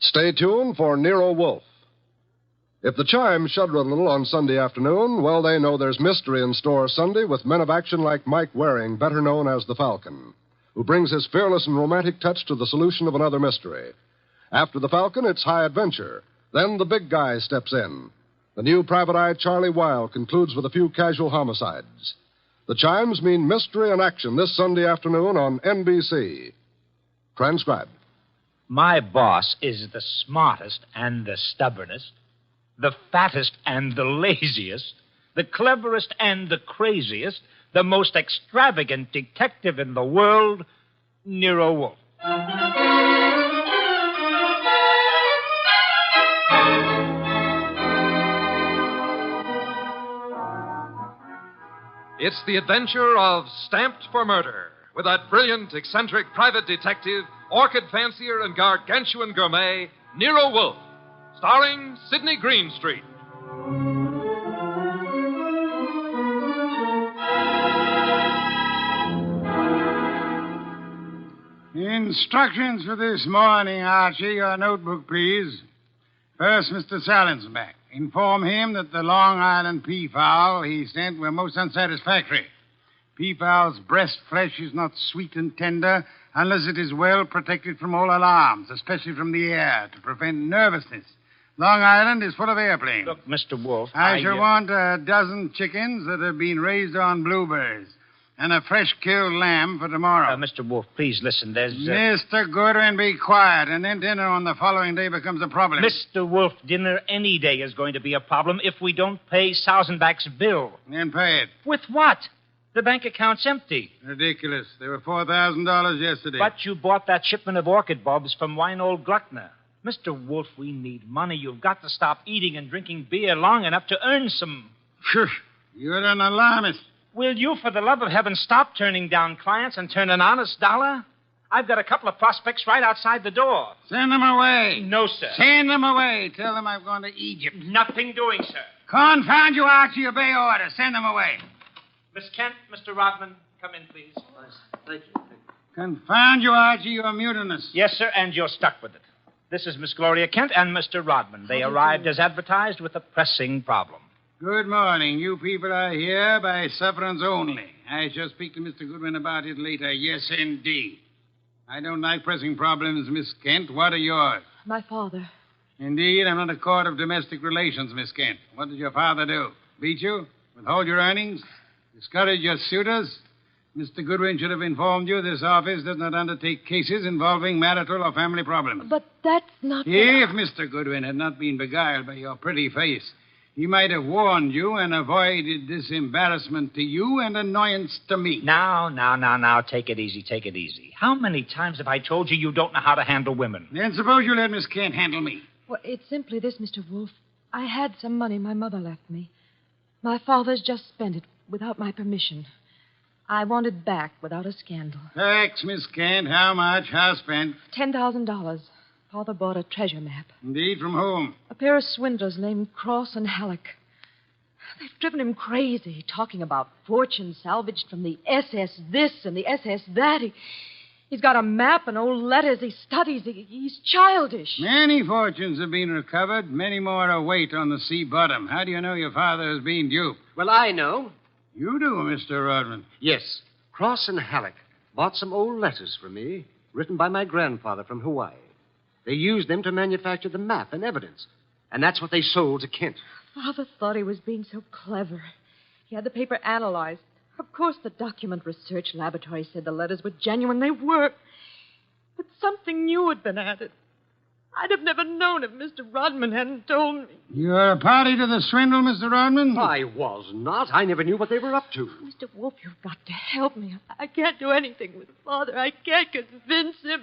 Stay tuned for Nero Wolfe. If the chimes shudder a little on Sunday afternoon, well, they know there's mystery in store Sunday with men of action like Mike Waring, better known as the Falcon, who brings his fearless and romantic touch to the solution of another mystery. After the Falcon, it's high adventure. Then the big guy steps in. The new private eye Charlie Weil concludes with a few casual homicides. The chimes mean mystery and action this Sunday afternoon on NBC. Transcribed. My boss is the smartest and the stubbornest, the fattest and the laziest, the cleverest and the craziest, the most extravagant detective in the world, Nero Wolfe. It's the adventure of Stamped for Murder, with that brilliant, eccentric private detective, orchid fancier, and gargantuan gourmet, Nero Wolfe, starring Sidney Greenstreet. Instructions for this morning, Archie. Your notebook, please. First, Mr. Salinsbeck. Inform him that the Long Island peafowl he sent were most unsatisfactory. Peafowl's breast flesh is not sweet and tender unless it is well protected from all alarms, especially from the air, to prevent nervousness. Long Island is full of airplanes. Look, Mr. Wolfe, I shall want a dozen chickens that have been raised on blueberries and a fresh-killed lamb for tomorrow. Mr. Wolfe, please listen. There's... Mr. Goodwin, be quiet, and then dinner on the following day becomes a problem. Mr. Wolfe, dinner any day is going to be a problem if we don't pay Sausenbach's bill. Then pay it. With what? The bank account's empty. Ridiculous. There were $4,000 yesterday. But you bought that shipment of orchid bulbs from Weinhold Gluckner. Mr. Wolfe, we need money. You've got to stop eating and drinking beer long enough to earn some. Shush. You're an alarmist. Will you, for the love of heaven, stop turning down clients and turn an honest dollar? I've got a couple of prospects right outside the door. Send them away. No, sir. Send them away. Tell them I've gone to Egypt. Nothing doing, sir. Confound you, Archie. Obey orders. Send them away. Miss Kent, Mr. Rodman, come in, please. Thank you. Confound you, Archie. You're mutinous. Yes, sir, and you're stuck with it. This is Miss Gloria Kent and Mr. Rodman. They arrived as advertised with a pressing problem. Good morning. You people are here by sufferance only. I shall speak to Mr. Goodwin about it later. Yes, indeed. I don't like pressing problems, Miss Kent. What are yours? My father. Indeed, I'm not a court of domestic relations, Miss Kent. What did your father do? Beat you? Withhold your earnings? Discourage your suitors? Mr. Goodwin should have informed you this office does not undertake cases involving marital or family problems. But that's not... If Mr. Goodwin had not been beguiled by your pretty face, he might have warned you and avoided this embarrassment to you and annoyance to me. Now, take it easy, take it easy. How many times have I told you you don't know how to handle women? Then suppose you let Miss Kent handle me. Well, it's simply this, Mr. Wolfe. I had some money my mother left me. My father's just spent it without my permission. I want it back without a scandal. Thanks, Miss Kent. How much? How spent? $10,000. Father bought a treasure map. Indeed, from whom? A pair of swindlers named Cross and Halleck. They've driven him crazy, talking about fortune salvaged from the SS this and the SS that. He's got a map and old letters he studies. He's childish. Many fortunes have been recovered. Many more await on the sea bottom. How do you know your father has been duped? Well, I know. You do, Mr. Rodman. Yes. Cross and Halleck bought some old letters from me, written by my grandfather from Hawaii. They used them to manufacture the map and evidence. And that's what they sold to Kent. Father thought he was being so clever. He had the paper analyzed. Of course, the document research laboratory said the letters were genuine. They were. But something new had been added. I'd have never known if Mr. Rodman hadn't told me. You're a party to the swindle, Mr. Rodman? I was not. I never knew what they were up to. Mr. Wolfe, you've got to help me. I can't do anything with Father. I can't convince him.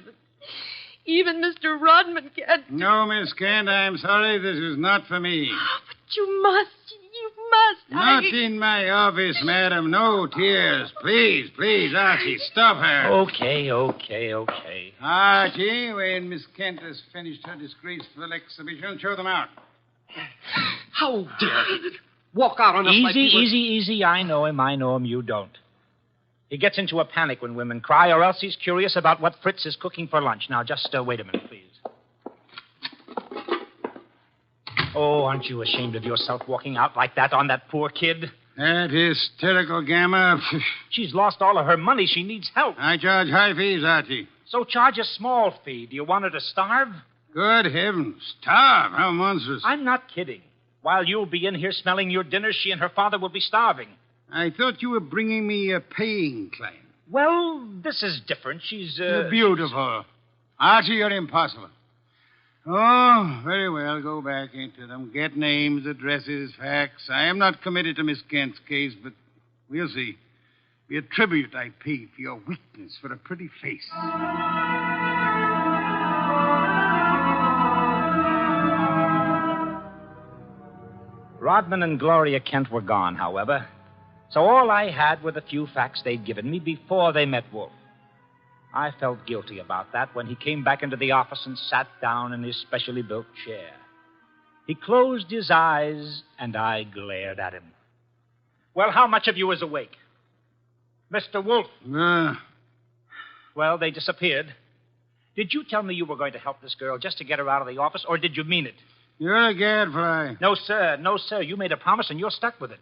Even Mr. Rodman can't. No, Miss Kent, I'm sorry. This is not for me. Oh, but you must. You must. Not in my office, madam. No tears. Please, Archie, stop her. Okay. Archie, when Miss Kent has finished her disgraceful exhibition, show them out. How dare he walk out on us like he was... Easy. I know him. You don't. He gets into a panic when women cry, or else he's curious about what Fritz is cooking for lunch. Now, just wait a minute, please. Oh, aren't you ashamed of yourself walking out like that on that poor kid? That hysterical gamma. She's lost all of her money. She needs help. I charge high fees, Archie. So charge a small fee. Do you want her to starve? Good heavens. Starve? How monstrous. I'm not kidding. While you'll be in here smelling your dinner, she and her father will be starving. I thought you were bringing me a paying client. Well, this is different. She's, Beautiful. Archie, you're impossible. Oh, very well. Go back into them. Get names, addresses, facts. I am not committed to Miss Kent's case, but we'll see. Be a tribute I paid for your weakness for a pretty face. Rodman and Gloria Kent were gone, however. So all I had were the few facts they'd given me before they met Wolfe. I felt guilty about that when he came back into the office and sat down in his specially built chair. He closed his eyes, and I glared at him. Well, how much of you is awake? Mr. Wolfe. Well, they disappeared. Did you tell me you were going to help this girl just to get her out of the office, or did you mean it? You're a gadfly. No, sir. No, sir. You made a promise, and you're stuck with it.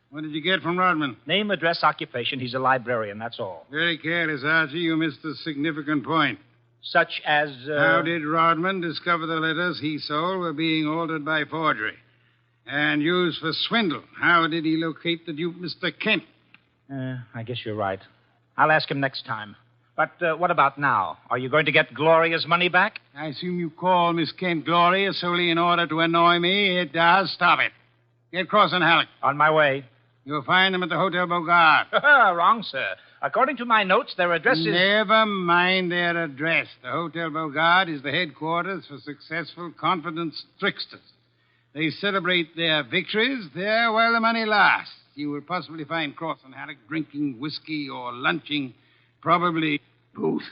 What did you get from Rodman? Name, address, occupation. He's a librarian, that's all. Very careless, Archie. You missed a significant point. Such as, How did Rodman discover the letters he sold were being altered by forgery and used for swindle? How did he locate the dupe, Mr. Kent? I guess you're right. I'll ask him next time. But what about now? Are you going to get Gloria's money back? I assume you call Miss Kent Gloria solely in order to annoy me. It does. Stop it. Get Cross and Halleck. On my way. You'll find them at the Hotel Bogart. Wrong, sir. According to my notes, their address is... Never mind their address. The Hotel Bogart is the headquarters for successful, confident tricksters. They celebrate their victories there while the money lasts. You will possibly find Cross and Halleck drinking whiskey or lunching, probably both.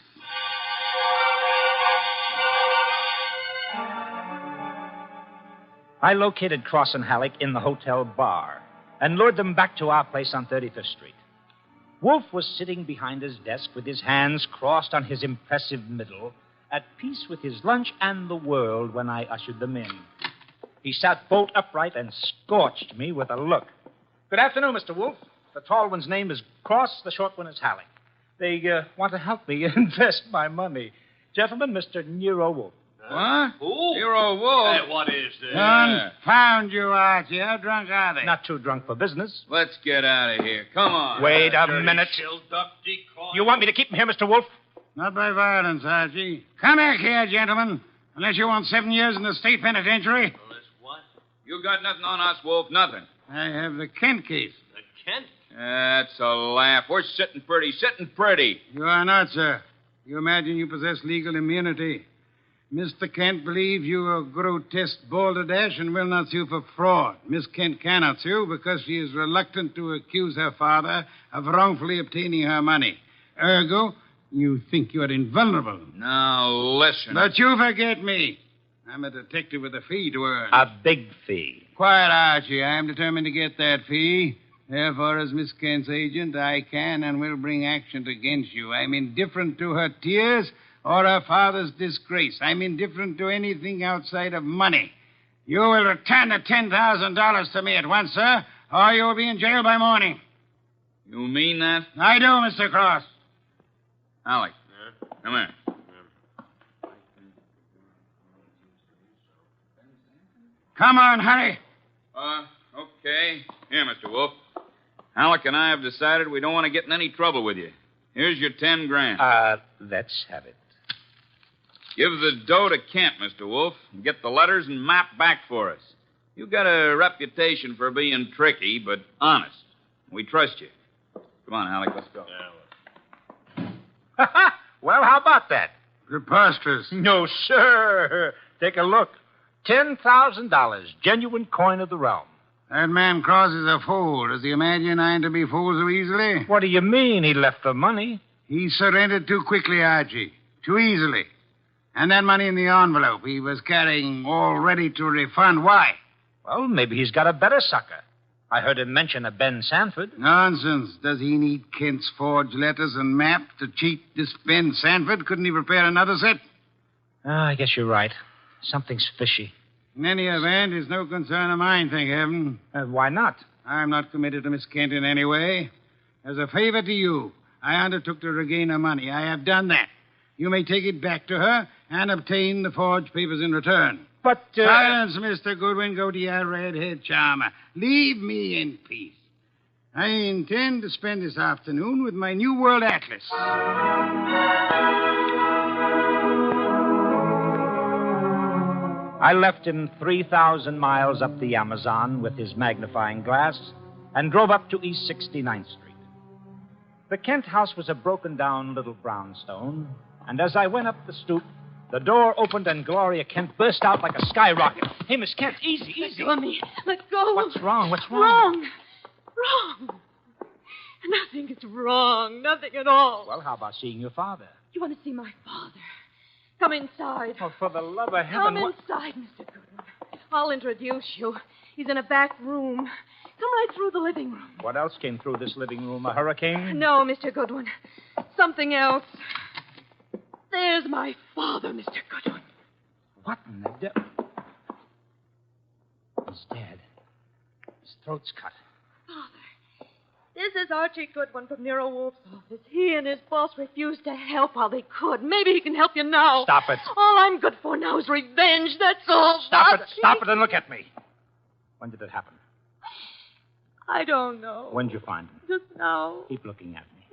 I located Cross and Halleck in the hotel bar and lured them back to our place on 35th Street. Wolfe was sitting behind his desk with his hands crossed on his impressive middle, at peace with his lunch and the world when I ushered them in. He sat bolt upright and scorched me with a look. Good afternoon, Mr. Wolfe. The tall one's name is Cross, the short one is Halleck. They want to help me invest my money. Gentlemen, Mr. Nero Wolfe. What? Who? Nero Wolfe. Hey, what is this? Confound you, Archie. How drunk are they? Not too drunk for business. Let's get out of here. Come on. Wait a minute. Shill duck decoy. You want me to keep him here, Mr. Wolfe? Not by violence, Archie. Come back here, gentlemen. Unless you want 7 years in the state penitentiary. Well, this what? You got nothing on us, Wolf. Nothing. I have the Kent case. The Kent? That's a laugh. We're sitting pretty. You are not, sir. You imagine you possess legal immunity. Mr. Kent believes you are grotesque balderdash and will not sue for fraud. Miss Kent cannot sue because she is reluctant to accuse her father of wrongfully obtaining her money. Ergo, you think you are invulnerable. Now, listen. But you forget me. I'm a detective with a fee to earn. A big fee. Quiet, Archie. I am determined to get that fee. Therefore, as Miss Kent's agent, I can and will bring action against you. I'm indifferent to her tears or her father's disgrace. I'm indifferent to anything outside of money. You will return the $10,000 to me at once, sir, or you will be in jail by morning. You mean that? I do, Mr. Cross. Alec. Come here. Come on, hurry. Okay. Here, Mr. Wolf. Alec and I have decided we don't want to get in any trouble with you. Here's your $10,000. Let's have it. Give the dough to Kent, Mr. Wolf, and get the letters and map back for us. You've got a reputation for being tricky, but honest. We trust you. Come on, Alec, let's go. Well, how about that? Preposterous. No, sir. Take a look. $10,000, genuine coin of the realm. That man Cross is a fool. Does he imagine I'm to be fooled so easily? What do you mean he left the money? He surrendered too quickly, Archie. Too easily. And that money in the envelope he was carrying all ready to refund. Why? Well, maybe he's got a better sucker. I heard him mention a Ben Sanford. Nonsense. Does he need Kent's forged letters and map to cheat this Ben Sanford? Couldn't he prepare another set? I guess you're right. Something's fishy. In any event, it's no concern of mine, thank heaven. Why not? I'm not committed to Miss Kent in any way. As a favor to you, I undertook to regain her money. I have done that. You may take it back to her and obtain the forged papers in return. But, Silence, Mr. Goodwin. Go to your redhead charmer. Leave me in peace. I intend to spend this afternoon with my New World Atlas. I left him 3,000 miles up the Amazon with his magnifying glass and drove up to East 69th Street. The Kent house was a broken-down little brownstone, and as I went up the stoop, the door opened and Gloria Kent burst out like a skyrocket. Hey, Miss Kent, easy, easy. Let go of me. Let go. What's wrong? What's wrong? Wrong. Nothing is wrong. Nothing at all. Well, how about seeing your father? You want to see my father? Come inside. Oh, for the love of heaven. Come inside, Mr. Goodwin. I'll introduce you. He's in a back room. Come right through the living room. What else came through this living room? A hurricane? No, Mr. Goodwin. Something else. There's my father, Mr. Goodwin. What in the devil? He's dead. His throat's cut. Father, this is Archie Goodwin from Nero Wolfe's office. He and his boss refused to help while they could. Maybe he can help you now. Stop it. All I'm good for now is revenge. That's all. Stop Archie. it. Stop it and look at me. When did it happen? I don't know. When did you find him? Just now. Keep looking at me.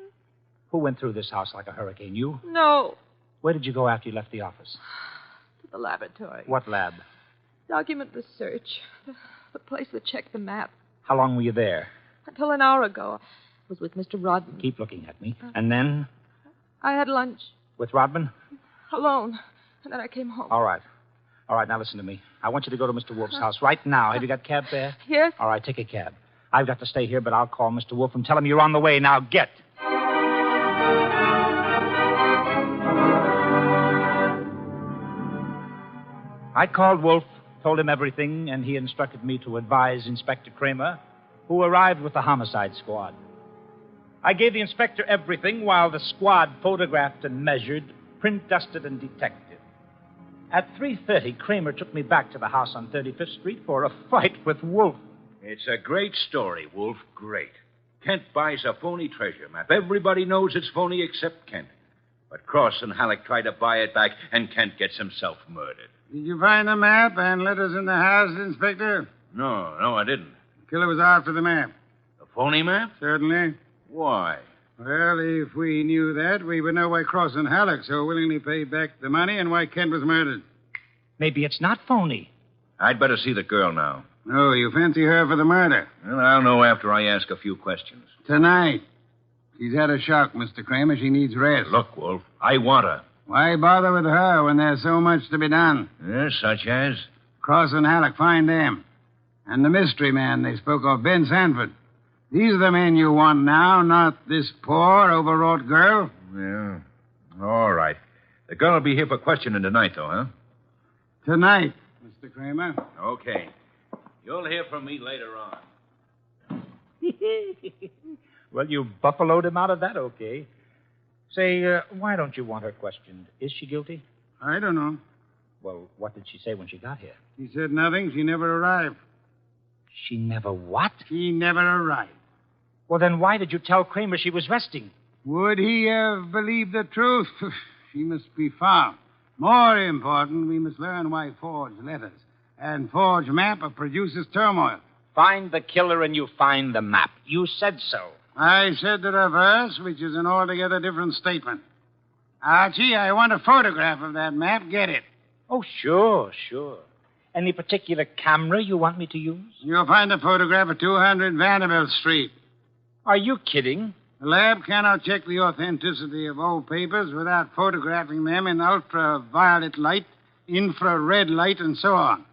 Who went through this house like a hurricane? You? No. Where did you go after you left the office? To the laboratory. What lab? Document research. The place that checked the map. How long were you there? Until an hour ago. I was with Mr. Rodman. Keep looking at me. And then? I had lunch. With Rodman? Alone. And then I came home. All right. All right, now listen to me. I want you to go to Mr. Wolfe's house right now. Have you got cab fare? Yes? All right, take a cab. I've got to stay here, but I'll call Mr. Wolfe and tell him you're on the way. Now, get. I called Wolfe, told him everything, and he instructed me to advise Inspector Kramer, who arrived with the homicide squad. I gave the inspector everything while the squad photographed and measured, print dusted and detected. At 3:30, Kramer took me back to the house on 35th Street for a fight with Wolfe. It's a great story, Wolf. Great. Kent buys a phony treasure map. Everybody knows it's phony except Kent. But Cross and Halleck try to buy it back, and Kent gets himself murdered. Did you find the map and letters in the house, Inspector? No, I didn't. The killer was after the map. The phony map? Certainly. Why? Well, if we knew that, we would know why Cross and Halleck so willingly paid back the money and why Kent was murdered. Maybe it's not phony. I'd better see the girl now. No, you fancy her for the murder. Well, I'll know after I ask a few questions. Tonight. She's had a shock, Mr. Kramer. She needs rest. Look, Wolf, I want her. Why bother with her when there's so much to be done? Yes, such as? Cross and Halleck, find them. And the mystery man they spoke of, Ben Sanford. These are the men you want now, not this poor, overwrought girl. Yeah. All right. The girl will be here for questioning tonight, though, huh? Tonight, Mr. Kramer. Okay. You'll hear from me later on. Well, you buffaloed him out of that, okay. Say, why don't you want her questioned? Is she guilty? I don't know. Well, what did she say when she got here? She said nothing. She never arrived. She never what? She never arrived. Well, then why did you tell Kramer she was resting? Would he have believed the truth? She must be found. More important, we must learn why forged letters and forged map produces turmoil. Find the killer and you find the map. You said so. I said the reverse, which is an altogether different statement. Archie, I want a photograph of that map. Get it. Oh, sure. Any particular camera you want me to use? You'll find a photograph of 200 Vanderbilt Street. Are you kidding? The lab cannot check the authenticity of old papers without photographing them in ultraviolet light, infrared light, and so on.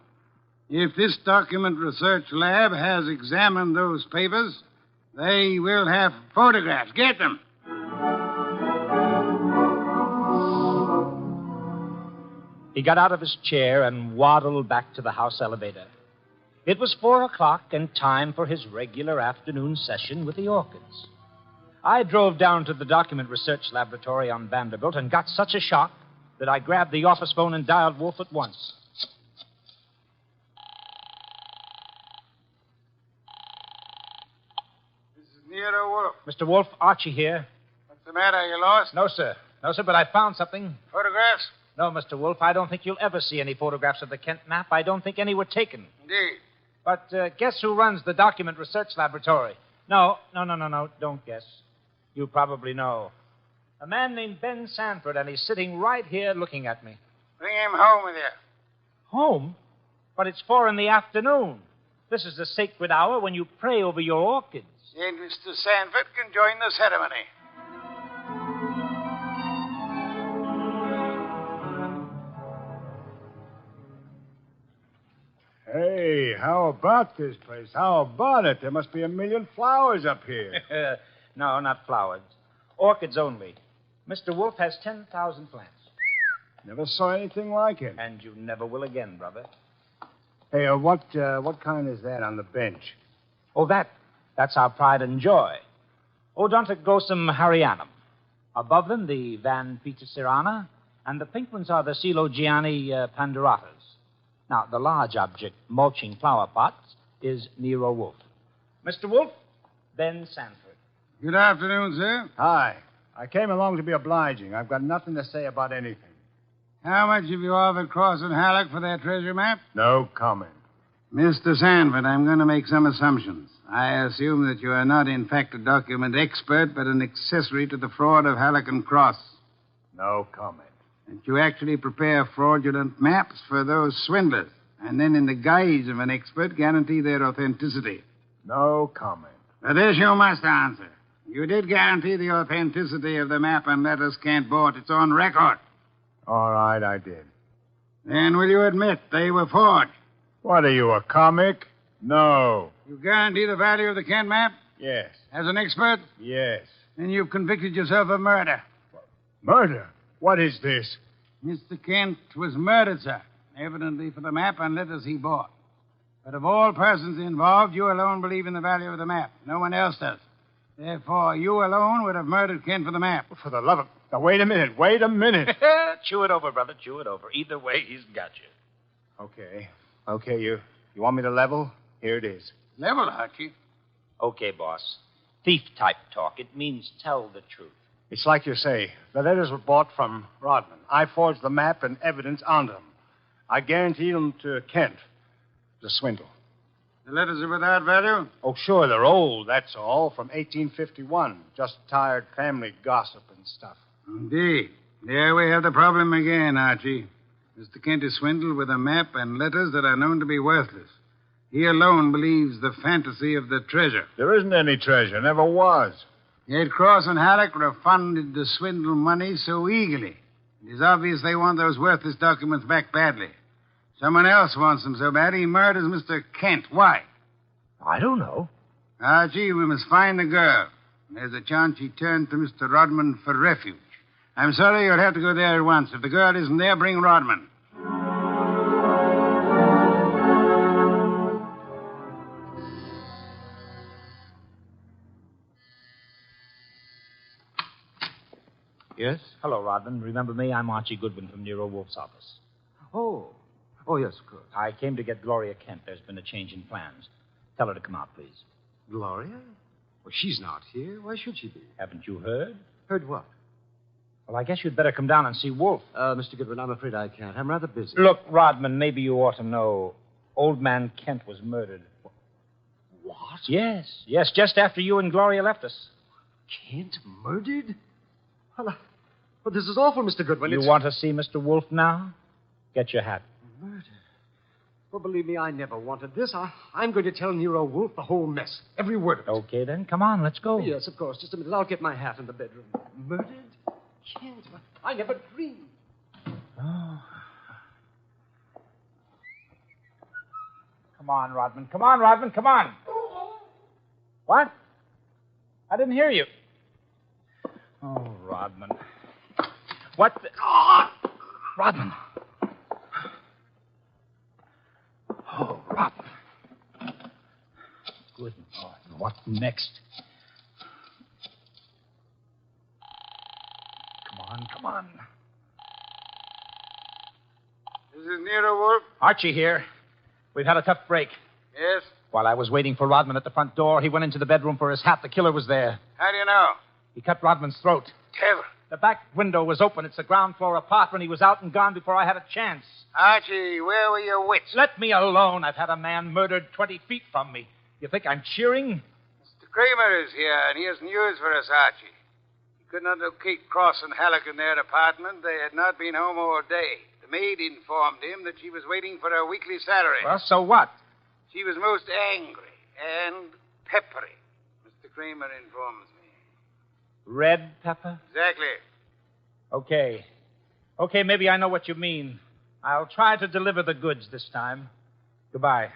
If this document research lab has examined those papers, they will have photographs. Get them. He got out of his chair and waddled back to the house elevator. It was 4:00 and time for his regular afternoon session with the Orchids. I drove down to the document research laboratory on Vanderbilt and got such a shock that I grabbed the office phone and dialed Wolfe at once. Nero Wolfe. Mr. Wolfe, Archie here. What's the matter? You lost? No, sir. No, sir, but I found something. Photographs? No, Mr. Wolfe, I don't think you'll ever see any photographs of the Kent map. I don't think any were taken. Indeed. But guess who runs the document research laboratory? No. Don't guess. You probably know. A man named Ben Sanford, and he's sitting right here looking at me. Bring him home with you. Home? But it's 4 p.m. This is the sacred hour when you pray over your orchids. Then Mr. Sanford can join the ceremony. Hey, how about this place? How about it? There must be a million flowers up here. No, not flowers. Orchids only. Mr. Wolfe has 10,000 plants. Never saw anything like it. And you never will again, brother. Hey, what kind is that on the bench? Oh, that's our pride and joy. Odontoglossum harryanum. Above them, the Van Petersirana, and the pink ones are the Coelogiani panduratas. Now, the large object, mulching flower pots, is Nero Wolfe. Mr. Wolfe, Ben Sanford. Good afternoon, sir. Hi. I came along to be obliging. I've got nothing to say about anything. How much have you offered Cross and Halleck for their treasure map? No comment. Mr. Sanford, I'm going to make some assumptions. I assume that you are not, in fact, a document expert, but an accessory to the fraud of Halleck and Cross. No comment. That you actually prepare fraudulent maps for those swindlers, and then, in the guise of an expert, guarantee their authenticity. No comment. For this you must answer. You did guarantee the authenticity of the map and letters Kent bought. It's on record. All right, I did. Then will you admit they were forged? What are you, a comic? No. You guarantee the value of the Kent map? Yes. As an expert? Yes. Then you've convicted yourself of murder. Murder? What is this? Mr. Kent was murdered, sir. Evidently for the map and letters he bought. But of all persons involved, you alone believe in the value of the map. No one else does. Therefore, you alone would have murdered Kent for the map. For the love of... Now, wait a minute. Chew it over, brother. Chew it over. Either way, he's got you. Okay, you want me to level? Here it is. Level, Archie. Okay, boss. Thief-type talk. It means tell the truth. It's like you say. The letters were bought from Rodman. I forged the map and evidence onto them. I guaranteed them to Kent. The swindle. The letters are without value? Oh, sure, they're old, that's all. From 1851. Just tired family gossip and stuff. Indeed. There we have the problem again, Archie. Mr. Kent is swindled with a map and letters that are known to be worthless. He alone believes the fantasy of the treasure. There isn't any treasure. Never was. Yet Cross and Halleck refunded the swindle money so eagerly. It is obvious they want those worthless documents back badly. Someone else wants them so bad he murders Mr. Kent. Why? I don't know. Archie, we must find the girl. There's a chance she turned to Mr. Rodman for refuge. I'm sorry you'll have to go there at once. If the girl isn't there, bring Rodman. Yes? Hello, Rodman. Remember me? I'm Archie Goodwin from Nero Wolfe's office. Oh, yes, of course. I came to get Gloria Kent. There's been a change in plans. Tell her to come out, please. Gloria? Well, she's not here. Why should she be? Haven't you heard? Heard what? Well, I guess you'd better come down and see Wolfe. Mr. Goodwin, I'm afraid I can't. I'm rather busy. Look, Rodman, maybe you ought to know. Old man Kent was murdered. What? Yes, just after you and Gloria left us. Kent murdered? Well, this is awful, Mr. Goodwin. You want to see Mr. Wolfe now? Get your hat. Murder? Well, believe me, I never wanted this. I'm going to tell Nero Wolfe the whole mess. Every word of it. Okay, then. Come on, let's go. Yes, of course. Just a minute. I'll get my hat in the bedroom. Murdered? Kent? I never dreamed. Oh. Come on, Rodman. Come on. What? I didn't hear you. Oh, Rodman. What the... Oh! Rodman. Oh, Rodman. Good Lord. What next? Come on. This is Nero Wolfe. Archie here. We've had a tough break. Yes? While I was waiting for Rodman at the front door, he went into the bedroom for his hat. The killer was there. How do you know? He cut Rodman's throat. Devil. The back window was open. It's a ground floor apartment. He was out and gone before I had a chance. Archie, where were your wits? Let me alone. I've had a man murdered 20 feet from me. You think I'm cheering? Mr. Kramer is here, and he has news for us, Archie. He could not locate Cross and Halleck in their apartment. They had not been home all day. The maid informed him that she was waiting for her weekly salary. Well, so what? She was most angry and peppery, Mr. Kramer informs me. Red pepper? Exactly. Okay. Okay, maybe I know what you mean. I'll try to deliver the goods this time. Goodbye.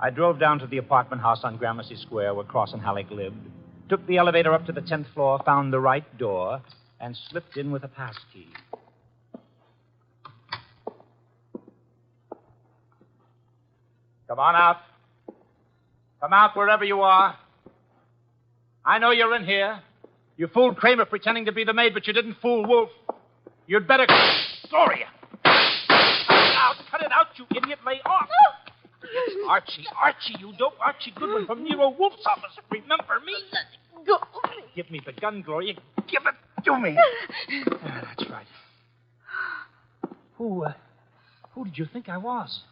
I drove down to the apartment house on Gramercy Square where Cross and Halleck lived, took the elevator up to the 10th floor, found the right door, and slipped in with a passkey. Come on out. Come out wherever you are. I know you're in here. You fooled Kramer pretending to be the maid, but you didn't fool Wolfe. You'd better... Gloria! Cut it out, you idiot. Lay off. It's Archie, you dope. Archie Goodwin from Nero Wolfe's office. Remember me? Go. Give me the gun, Gloria. Give it to me. That's right. Who did you think I was?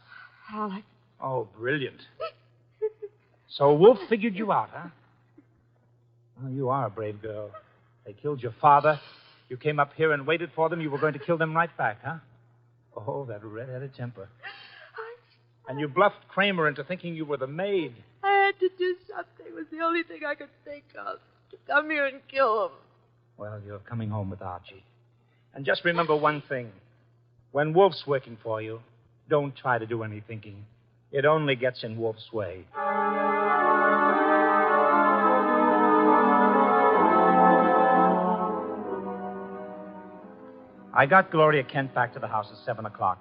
Halleck. Oh, brilliant. So Wolfe figured you out, huh? Well, you are a brave girl. They killed your father. You came up here and waited for them. You were going to kill them right back, huh? Oh, that red-headed temper. And you bluffed Kramer into thinking you were the maid. I had to do something. It was the only thing I could think of. To come here and kill him. Well, you're coming home with Archie. And just remember one thing. When Wolfe's working for you, don't try to do any thinking. It only gets in Wolfe's way. I got Gloria Kent back to the house at 7 o'clock.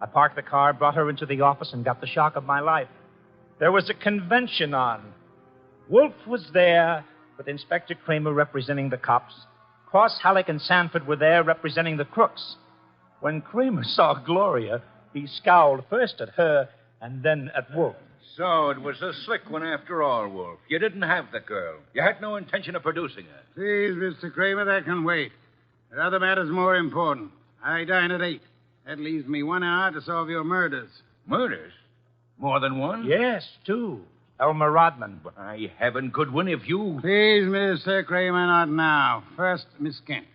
I parked the car, brought her into the office, and got the shock of my life. There was a convention on. Wolfe was there, with Inspector Kramer representing the cops. Cross, Halleck, and Sanford were there representing the crooks. When Kramer saw Gloria, he scowled first at her and then at Wolfe. So it was a slick one after all, Wolfe. You didn't have the girl. You had no intention of producing her. Please, Mr. Kramer, that can wait. There are other matters more important. I dine at 8. That leaves me 1 hour to solve your murders. Murders? More than one? Yes, 2. Elmer Rodman. By heaven, Goodwin, if you... Please, Mr. Kramer, not now. First, Miss Kent.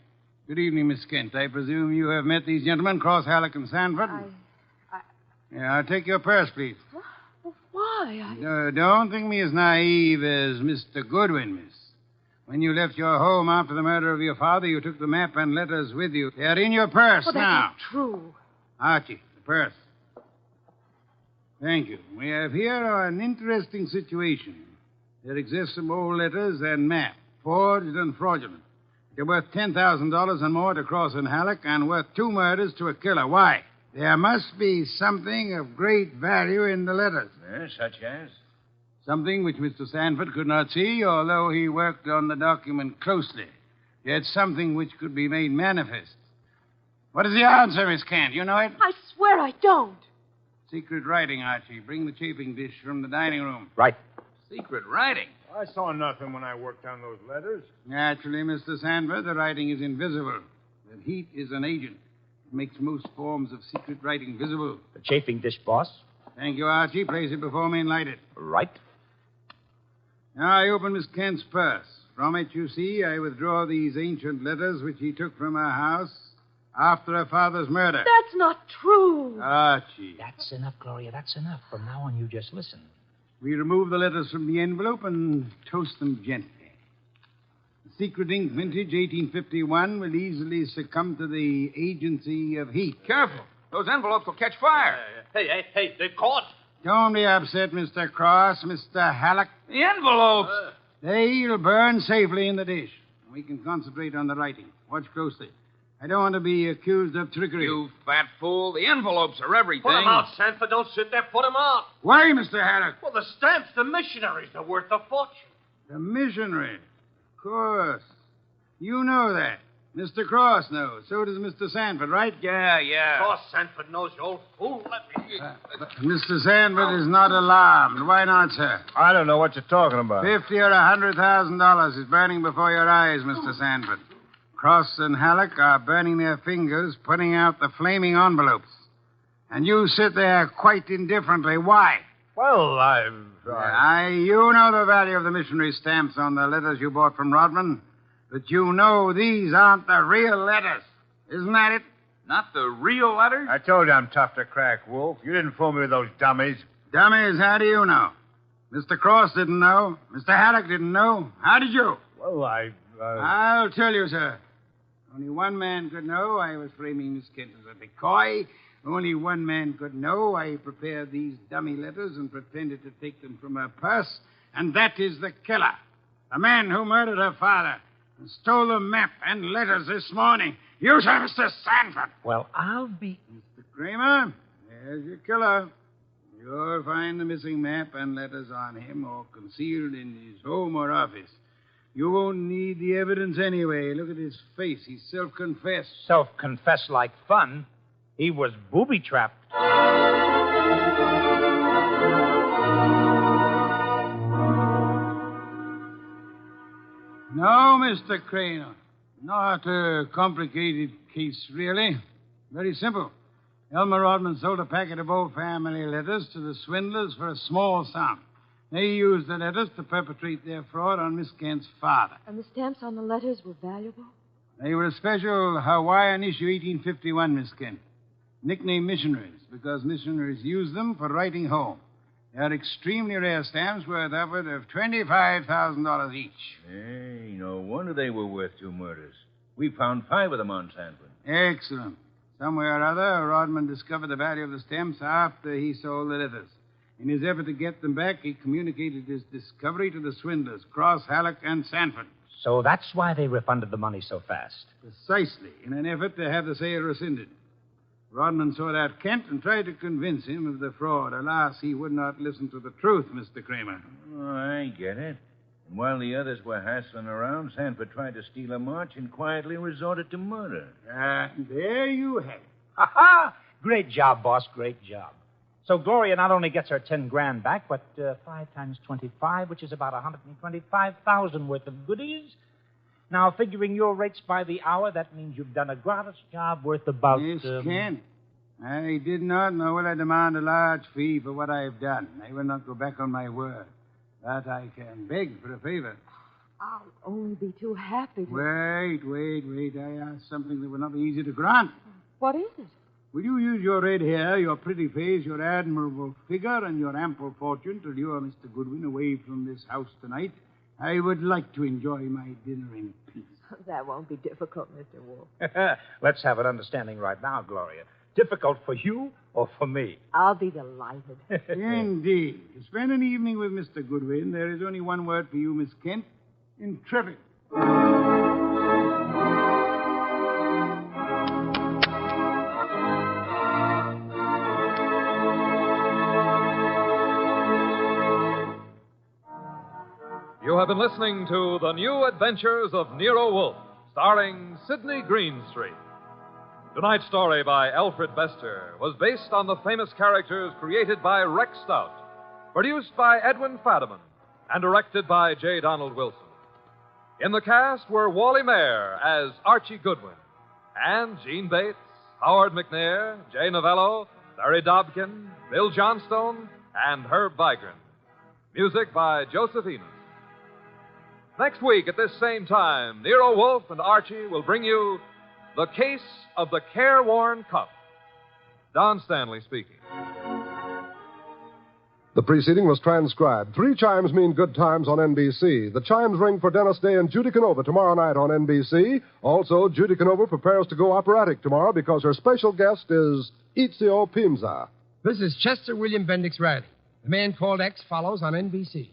Good evening, Miss Kent. I presume you have met these gentlemen, Cross, Halleck, and Sanford? Yeah, I'll take your purse, please. Well, why? Don't think me as naive as Mr. Goodwin, miss. When you left your home after the murder of your father, you took the map and letters with you. They're in your purse Well, that's now. not true. Archie, the purse. Thank you. We have here an interesting situation. There exist some old letters and map, forged and fraudulent. They're worth $10,000 and more to Cross and Halleck, and worth 2 murders to a killer. Why? There must be something of great value in the letters. Yes, such as? Something which Mr. Sanford could not see, although he worked on the document closely. Yet something which could be made manifest. What is the answer, Miss Kent? You know it? I swear I don't. Secret writing, Archie. Bring the chafing dish from the dining room. Right. Secret writing. I saw nothing when I worked on those letters. Naturally, Mr. Sanford, the writing is invisible. The heat is an agent. It makes most forms of secret writing visible. The chafing dish, boss. Thank you, Archie. Place it before me and light it. Right. Now I open Miss Kent's purse. From it, you see, I withdraw these ancient letters which he took from her house after her father's murder. That's not true. Archie. That's enough, Gloria. That's enough. From now on, you just listen. We remove the letters from the envelope and toast them gently. The secret ink vintage 1851 will easily succumb to the agency of heat. Careful. Those envelopes will catch fire. Hey, they're caught. Don't be upset, Mr. Cross, Mr. Halleck. The envelopes. They'll burn safely in the dish. We can concentrate on the writing. Watch closely. I don't want to be accused of trickery. You fat fool. The envelopes are everything. Put them out, Sanford. Don't sit there. Put them out. Why, Mr. Halleck? Well, the stamps, the missionaries, they're worth a fortune. The missionary. Of course. You know that. Mr. Cross knows. So does Mr. Sanford, right? Yeah. Cross Sanford knows, you old fool. Let me... But Mr. Sanford is not alarmed. Why not, sir? I don't know what you're talking about. $50,000 or $100,000 is burning before your eyes, Mr. Sanford. Cross and Halleck are burning their fingers, putting out the flaming envelopes. And you sit there quite indifferently. Why? Well, You know the value of the missionary stamps on the letters you bought from Rodman. But you know these aren't the real letters. Isn't that it? Not the real letters? I told you I'm tough to crack, Wolf. You didn't fool me with those dummies. Dummies, how do you know? Mr. Cross didn't know. Mr. Halleck didn't know. How did you? Well, I'll tell you, sir. Only one man could know I was framing Miss Kent as a decoy. Only one man could know I prepared these dummy letters and pretended to take them from her purse. And that is the killer. The man who murdered her father and stole the map and letters this morning. You, sir, Mr. Sanford. Well, I'll be... Mr. Kramer, there's your killer. You'll find the missing map and letters on him or concealed in his home or office. You won't need the evidence anyway. Look at his face. He's self-confessed. Self-confessed like fun. He was booby-trapped. No, Mr. Kramer. Not a complicated case, really. Very simple. Elmer Rodman sold a packet of old family letters to the swindlers for a small sum. They used the letters to perpetrate their fraud on Miss Kent's father. And the stamps on the letters were valuable? They were a special Hawaiian issue 1851, Miss Kent. Nicknamed missionaries, because missionaries used them for writing home. They are extremely rare stamps worth upward of $25,000 each. Hey, no wonder they were worth 2 murders. We found 5 of them on Sanford. Excellent. Somewhere or other, Rodman discovered the value of the stamps after he sold the letters. In his effort to get them back, he communicated his discovery to the swindlers, Cross, Halleck, and Sanford. So that's why they refunded the money so fast. Precisely, in an effort to have the sale rescinded. Rodman sought out Kent and tried to convince him of the fraud. Alas, he would not listen to the truth, Mr. Kramer. Oh, I get it. And while the others were hassling around, Sanford tried to steal a march and quietly resorted to murder. There you have it. Ha-ha! Great job, boss. Great job. So Gloria not only gets her 10 grand back, but 5 times 25, which is about 125,000 worth of goodies. Now, figuring your rates by the hour, that means you've done a gratis job worth about... Yes, Kent. I did not, nor will I demand a large fee for what I've done. I will not go back on my word. But I can beg for a favor. I'll only be too happy to... Wait. I ask something that will not be easy to grant. What is it? Will you use your red hair, your pretty face, your admirable figure, and your ample fortune to lure Mr. Goodwin away from this house tonight? I would like to enjoy my dinner in peace. That won't be difficult, Mr. Wolfe. Let's have an understanding right now, Gloria. Difficult for you or for me? I'll be delighted. Indeed. To spend an evening with Mr. Goodwin, there is only one word for you, Miss Kent. Intrepid. You have been listening to The New Adventures of Nero Wolfe, starring Sidney Greenstreet. Tonight's story by Alfred Bester was based on the famous characters created by Rex Stout, produced by Edwin Fadiman, and directed by J. Donald Wilson. In the cast were Wally Mayer as Archie Goodwin, and Gene Bates, Howard McNair, Jay Novello, Larry Dobkin, Bill Johnstone, and Herb Vigran. Music by Joseph Enos. Next week at this same time, Nero Wolfe and Archie will bring you The Case of the Careworn Cup. Don Stanley speaking. The preceding was transcribed. 3 chimes mean good times on NBC. The chimes ring for Dennis Day and Judy Canova tomorrow night on NBC. Also, Judy Canova prepares to go operatic tomorrow because her special guest is Ezio Pinza. This is Chester William Bendix Riley. The Man Called X follows on NBC.